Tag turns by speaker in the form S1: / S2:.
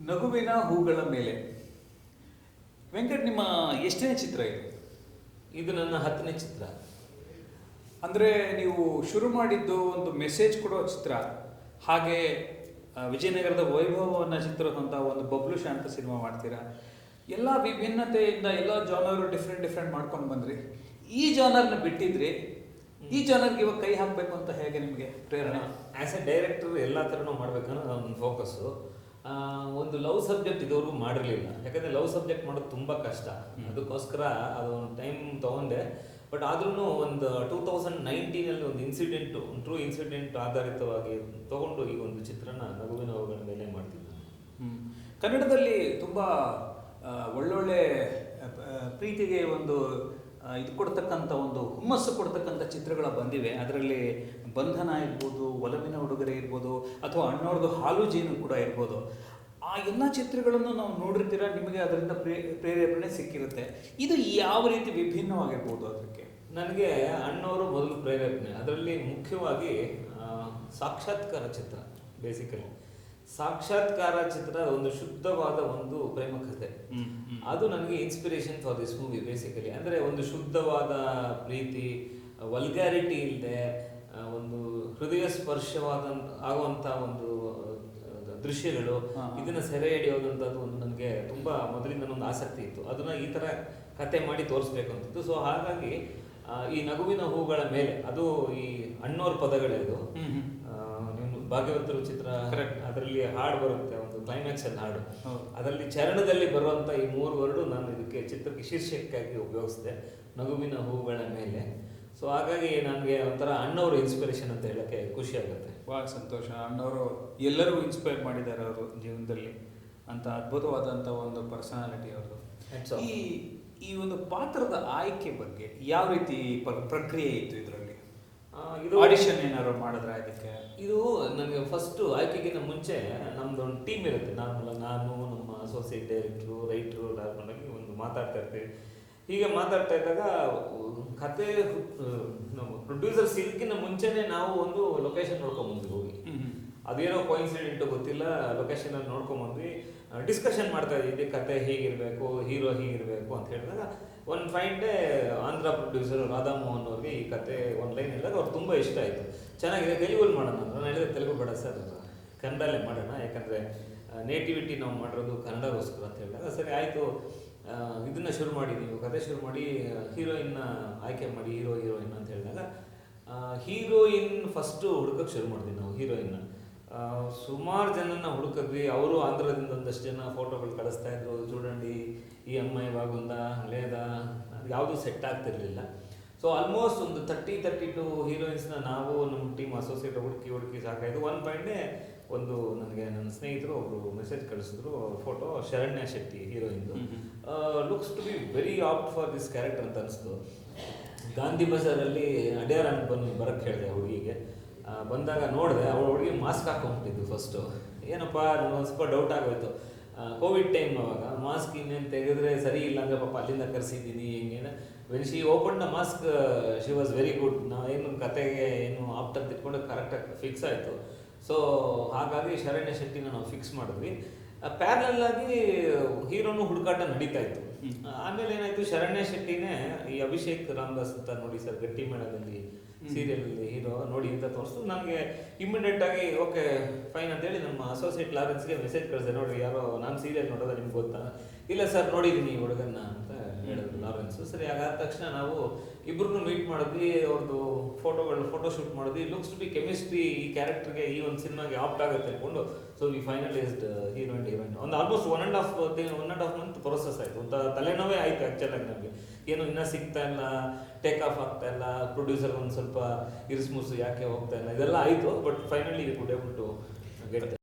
S1: ನಗುವಿನ ಹೂಗಳ ಮೇಲೆ. ವೆಂಕಟ್, ನಿಮ್ಮ ಎಷ್ಟನೇ ಚಿತ್ರ ಇದು?
S2: ಇದು ನನ್ನ 10ನೇ ಚಿತ್ರ.
S1: ಅಂದರೆ ನೀವು ಶುರು ಮಾಡಿದ್ದು ಒಂದು ಮೆಸೇಜ್ ಕೊಡೋ ಚಿತ್ರ, ಹಾಗೆ ವಿಜಯನಗರದ ವೈಭವವನ್ನು ಚಿತ್ರದ ಒಂದು ಬಬ್ಲು ಶಾಂತ ಸಿನಿಮಾ ಮಾಡ್ತೀರಾ. ಎಲ್ಲ ವಿಭಿನ್ನತೆಯಿಂದ ಎಲ್ಲ ಜಾನರ್ ಡಿಫ್ರೆಂಟ್ ಮಾಡ್ಕೊಂಡು ಬಂದ್ರಿ. ಈ ಜಾನರ್ನ ಬಿಟ್ಟಿದ್ರಿ, ಈ ಜಾನರ್ಗೆ ಇವಾಗ ಕೈ ಹಾಕಬೇಕು ಅಂತ ಹೇಗೆ ನಿಮಗೆ ಪ್ರೇರಣೆ?
S2: ಆ್ಯಸ್ ಎ ಡೈರೆಕ್ಟರ್ ಎಲ್ಲ ಥರನೂ ಮಾಡ್ಬೇಕನ್ನೋ ನನ್ನ ಫೋಕಸ್ಸು. ಒಂದು ಲವ್ ಸಬ್ಜೆಕ್ಟ್ ಇದುವರೆಗೂ ಮಾಡಿರಲಿಲ್ಲ, ಯಾಕಂದರೆ ಲವ್ ಸಬ್ಜೆಕ್ಟ್ ಮಾಡೋದು ತುಂಬ ಕಷ್ಟ. ಅದಕ್ಕೋಸ್ಕರ ಅದೊಂದು ಟೈಮ್ ತೊಗೊಂಡೆ. ಬಟ್ ಆದ್ರೂ ಒಂದು 2019 ಒಂದು ಇನ್ಸಿಡೆಂಟು, ಒಂದು ಟ್ರೂ ಇನ್ಸಿಡೆಂಟ್ ಆಧಾರಿತವಾಗಿ ತೊಗೊಂಡು ಈ ಒಂದು ಚಿತ್ರನ ನಗುವಿನ ಹೂಗಳ ಮೇಲೆ ಮಾಡ್ತಿದ್ದೆ.
S1: ಕನ್ನಡದಲ್ಲಿ ತುಂಬ ಒಳ್ಳೊಳ್ಳೆ ಪ್ರೀತಿಗೆ ಒಂದು ಇದು ಕೊಡ್ತಕ್ಕಂಥ, ಒಂದು ಹುಮ್ಮಸ್ಸು ಕೊಡ್ತಕ್ಕಂಥ ಚಿತ್ರಗಳ ಬಂದಿವೆ. ಅದರಲ್ಲಿ ಬಂಧನ ಇರ್ಬೋದು, ಒಲವಿನ ಉಡುಗೊರೆ ಇರ್ಬೋದು, ಅಥವಾ ಅಣ್ಣವ್ರದ್ದು ಹಾಲು ಜೇನು ಕೂಡ ಇರ್ಬೋದು. ಆ ಎಲ್ಲ ಚಿತ್ರಗಳನ್ನು ನಾವು ನೋಡಿರ್ತೀರ, ನಿಮಗೆ ಅದರಿಂದ ಪ್ರೇರೇಪಣೆ ಸಿಕ್ಕಿರುತ್ತೆ. ಇದು ಯಾವ ರೀತಿ ವಿಭಿನ್ನವಾಗಿರ್ಬೋದು ಅದಕ್ಕೆ?
S2: ನನಗೆ ಅಣ್ಣವರು ಮೊದಲು ಪ್ರೇರೇಪಣೆ, ಅದರಲ್ಲಿ ಮುಖ್ಯವಾಗಿ ಸಾಕ್ಷಾತ್ಕಾರ ಚಿತ್ರ. ಬೇಸಿಕಲಿ ಸಾಕ್ಷಾತ್ಕಾರ ಚಿತ್ರ ಒಂದು ಶುದ್ಧವಾದ ಒಂದು ಪ್ರೇಮ ಕಥೆ. ಅದು ನನಗೆ inspiration for this movie. Basically ಅಂದರೆ ಒಂದು ಶುದ್ಧವಾದ ಪ್ರೀತಿ, ವಲ್ಗ್ಯಾರಿಟಿ ಇಲ್ಲದೆ ಒಂದು ಹೃದಯ ಸ್ಪರ್ಶವಾದ ಆಗುವಂಥ ಒಂದು ದೃಶ್ಯಗಳು, ಇದನ್ನು ಸೆರೆ ಹಿಡಿಯೋದಂಥದ್ದು ಒಂದು ನನಗೆ ತುಂಬ ಮೊದಲಿಂದ ಒಂದು ಆಸಕ್ತಿ ಇತ್ತು. ಅದನ್ನು ಈ ಥರ ಕತೆ ಮಾಡಿ ತೋರಿಸ್ಬೇಕು ಅಂತಿತ್ತು. ಸೊ ಹಾಗಾಗಿ ಈ ನಗುವಿನ ಹೂಗಳ ಮೇಲೆ, ಅದು ಈ ಅಣ್ಣೋರ್ ಪದಗಳೇ. ಅದು ನೀವು ಭಾಗ್ಯವಂತರು ಚಿತ್ರ, ಅದರಲ್ಲಿ ಹಾಡು ಬರುತ್ತೆ, ಒಂದು ಕ್ಲೈಮ್ಯಾಕ್ಸ್ ಅಲ್ಲಿ ಹಾಡು, ಅದರಲ್ಲಿ ಚರಣದಲ್ಲಿ ಬರುವಂಥ ಈ 3 ವರ್ಡು ನಾನು ಇದಕ್ಕೆ ಚಿತ್ರಕ್ಕೆ ಶೀರ್ಷಕ್ಕಾಗಿ ಉಪಯೋಗಿಸಿದೆ, ನಗುವಿನ ಹೂಗಳ ಮೇಲೆ. ಸೊ ಹಾಗಾಗಿ ನನಗೆ ಒಂಥರ ಅಣ್ಣವರು ಇನ್ಸ್ಪಿರೇಷನ್ ಅಂತ ಹೇಳಕ್ಕೆ ಖುಷಿ ಆಗುತ್ತೆ.
S1: ಭಾಳ ಸಂತೋಷ. ಅಣ್ಣವರು ಎಲ್ಲರಿಗೂ ಇನ್ಸ್ಪೈರ್ ಮಾಡಿದ್ದಾರೆ ಅವರು ಜೀವನದಲ್ಲಿ, ಅಂತ ಅದ್ಭುತವಾದಂಥ ಒಂದು ಪರ್ಸನಾಲಿಟಿ ಅವರು. ಈ ಒಂದು ಪಾತ್ರದ ಆಯ್ಕೆ ಬಗ್ಗೆ ಯಾವ ರೀತಿ ಪ್ರಕ್ರಿಯೆ ಇತ್ತು ಇದರಲ್ಲಿ? ಇದು ಆಡಿಷನ್ ಏನಾದ್ರು ಮಾಡಿದ್ರೆ ಅದಕ್ಕೆ?
S2: ಇದು ನನಗೆ ಫಸ್ಟು ಆಯ್ಕೆಗಿಂತ ಮುಂಚೆ ನಮ್ದು ಒಂದು ಟೀಮ್ ಇರುತ್ತೆ. ನಾನು ನಮ್ಮ ಅಸೋಸಿಯೇಟ್ ಡೈರೆಕ್ಟ್ರು, ರೈಟ್ರು ಲಾಗಿ ಒಂದು ಮಾತಾಡ್ತಾ ಇರ್ತೀವಿ. ಹೀಗೆ ಮಾತಾಡ್ತಾ ಇದ್ದಾಗ ಕತೆ ನಮ್ಮ ಪ್ರೊಡ್ಯೂಸರ್ ಸಿಲ್ಕಿನ ಮುಂಚೆನೆ ನಾವು ಒಂದು ಲೊಕೇಶನ್ ನೋಡ್ಕೊಂಬಂದ್ವಿ ಹೋಗಿ. ಅದೇನೋ ಕೋಇನ್ಸಿಡೆಂಟು ಗೊತ್ತಿಲ್ಲ, ಲೊಕೇಶನಲ್ಲಿ ನೋಡ್ಕೊಂಬಂದ್ವಿ, ಡಿಸ್ಕಷನ್ ಮಾಡ್ತಾ ಇದ್ವಿ ಕತೆ ಹೀಗಿರಬೇಕು, ಹೀರೋ ಹೀಗಿರಬೇಕು ಅಂತ ಹೇಳಿದಾಗ ಒಂದು fine day Andhra producer Radhamohan ಅವ್ರಿಗೆ ಈ ಕತೆ ಒಂದು ಲೈನ್ ಹೇಳಿದಾಗ ಅವ್ರು ತುಂಬ ಇಷ್ಟ ಆಯಿತು. ಚೆನ್ನಾಗಿದೆ, ತೆಲುಗಲ್ಲಿ ಮಾಡೋಣ ಅಂತ. ನಾನು ಹೇಳಿದೆ ತೆಲುಗು ಬೇಡ ಸರ್, ಕನ್ನಡಲ್ಲೇ ಮಾಡೋಣ, ಯಾಕಂದರೆ ನೇಟಿವಿಟಿ ನಾವು ಮಾಡಿರೋದು ಕನ್ನಡಗೋಸ್ಕರ ಅಂತ ಹೇಳಿದಾಗ ಸರಿ ಆಯಿತು, ಇದನ್ನು ಶುರು ಮಾಡಿ, ನೀವು ಕತೆ ಶುರು ಮಾಡಿ, ಹೀರೋಯಿನ್ನ ಆಯ್ಕೆ ಮಾಡಿ, ಹೀರೋಯಿನ್ ಅಂತ ಹೇಳಿದಾಗ ಹೀರೋಯಿನ್ ಫಸ್ಟು ಹುಡುಕಕ್ಕೆ ಶುರು ಮಾಡಿದ್ವಿ ನಾವು. ಹೀರೋಯಿನ್ನ ಸುಮಾರು ಜನನ ಹುಡುಕಿದ್ವಿ. ಅವರು ಆಂಧ್ರದಿಂದ ಒಂದಷ್ಟು ಜನ ಫೋಟೋಗಳು ಕಳಿಸ್ತಾ ಇದ್ರು, చూడండి ಈ ಅಮ್ಮಾಯಿ ಬಾಗುಂದ ಲೇದ, ಯಾವುದೂ ಸೆಟ್ ಆಗ್ತಿರ್ಲಿಲ್ಲ. ಸೊ ಆಲ್ಮೋಸ್ಟ್ ಒಂದು 32 ಹೀರೋಯಿನ್ಸ್ನ ನಾವು ನಮ್ಮ ಟೀಮ್ ಅಸೋಸಿಯೇಟ್ ಹುಡುಕಿ ಸಾಕಾಯಿತು. ಒಂದು ಪಾಯಿಂಟೇ ಒಂದು ನನಗೆ ನನ್ನ ಸ್ನೇಹಿತರು ಒಬ್ಬರು ಮೆಸೇಜ್ ಕಳಿಸಿದ್ರು, ಫೋಟೋ ಶರಣ್ಯ ಶೆಟ್ಟಿ ಹೀರೋಯಿನ್ದು, looks to be very apt for this character ಅಂತ ಅನಿಸ್ತು. ಗಾಂಧಿ ಬಜಾರಲ್ಲಿ ಅಡ್ಯಾರ್ ಅಂತ ಬರೋಕ್ಕೆ ಹೇಳಿದೆ ಹುಡುಗಿಗೆ. ಬಂದಾಗ ನೋಡಿದೆ, ಅವಳು ಹುಡುಗಿ ಮಾಸ್ಕ್ ಹಾಕೊಂಡ್ಬಿಟ್ಟಿದ್ದು ಫಸ್ಟು. ಏನಪ್ಪ ನನಗೊಂದು ಸ್ವಲ್ಪ ಡೌಟ್ ಆಗೋಯ್ತು. ಕೋವಿಡ್ ಟೈಮ್ ಅವಾಗ ಮಾಸ್ಕ್ ಇನ್ನೇನು ತೆಗೆದ್ರೆ ಸರಿ ಇಲ್ಲ ಅಂದರೆ ಪಾಪ ಅಲ್ಲಿಂದ ಕರೆಸಿದ್ದೀನಿ ಹಿಂಗೇನು. When she open the mask she was very good. ನಾವೇನು ಕತೆಗೆ ಏನು ಆಪ್ಟ್ ಅಂತ ಇಟ್ಕೊಂಡು ಕರೆಕ್ಟಾಗಿ ಫಿಕ್ಸ್ ಆಯಿತು. ಸೊ ಹಾಗಾಗಿ ಶರಣ್ಯ ಶೆಟ್ಟಿನ ನಾವು ಫಿಕ್ಸ್ ಮಾಡಿದ್ವಿ. ಪ್ಯಾರಲಲ್ ಆಗಿ ಹೀರೋನು ಹುಡುಕಾಟ ನಡೀತಾ ಇತ್ತು. ಆಮೇಲೆ ಏನಾಯಿತು, ಶರಣ್ಯ ಶೆಟ್ಟಿನೇ ಈ ಅಭಿಷೇಕ್ ರಾಮದಾಸ್ ಅಂತ ನೋಡಿ ಸರ್ ಗಟ್ಟಿ ಮೇಳದಲ್ಲಿ ಸೀರಿಯಲಲ್ಲಿ ಹೀರೋ ನೋಡಿ ಅಂತ ತೋರಿಸ್ತು. ನನಗೆ ಇಮಿಡಿಯೇಟ್ ಆಗಿ ಓಕೆ ಫೈನ್ ಅಂತೇಳಿ ನಮ್ಮ ಅಸೋಸಿಯೇಟ್ ಲಾರೆನ್ಸ್ಗೆ ಮೆಸೇಜ್ ಕಳಿಸಿದೆ, ನೋಡಿ ಯಾರೋ ನಾನು ಸೀರಿಯಲ್ ನೋಡೋದು ನಿಮ್ಗೆ ಗೊತ್ತಾ? ಇಲ್ಲ ಸರ್ ನೋಡಿದ್ದೀನಿ ಹುಡುಗನ್ನ ಅಂತ ಹೇಳಿದ್ರು ಲಾರೆನ್ಸು. ಸರಿ, ಹಾಗಾದ ತಕ್ಷಣ ನಾವು ಇಬ್ಬರನ್ನು ಮೀಟ್ ಮಾಡಿದ್ವಿ, ಅವ್ರದ್ದು ಫೋಟೋ ಶೂಟ್ ಮಾಡಿದ್ವಿ. ಲುಕ್ಸ್ ಟು ಬಿ ಕೆಮಿಸ್ಟ್ರಿ ಈ ಕ್ಯಾರೆಕ್ಟರ್ಗೆ, ಈ ಒಂದು ಸಿನಿಮಾಗೆ ಆಪ್ಟ್ ಆಗುತ್ತೆ ಅಂದ್ಕೊಂಡು so we finalised hero and heroine. ಒಂದು ಆಲ್ಮೋಸ್ಟ್ 1.5 ಮಂತ್ ಪ್ರೊಸೆಸ್ ಆಯಿತು. ಒಂದು ತಲೆನೋವೇ ಆಯಿತು ಆ್ಯಕ್ಚುಲಾಗಿ ನನಗೆ. ಏನು ಇನ್ನೂ ಸಿಗ್ತಾ ಇಲ್ಲ, ಟೇಕ್ ಆಫ್ ಆಗ್ತಾ ಇಲ್ಲ, ಪ್ರೊಡ್ಯೂಸರ್ ಒಂದು ಸ್ವಲ್ಪ ಇರಿಸ್ಮುಸು ಯಾಕೆ ಹೋಗ್ತಾ ಇಲ್ಲ, ಇದೆಲ್ಲ ಆಯಿತು. But finally we could able to get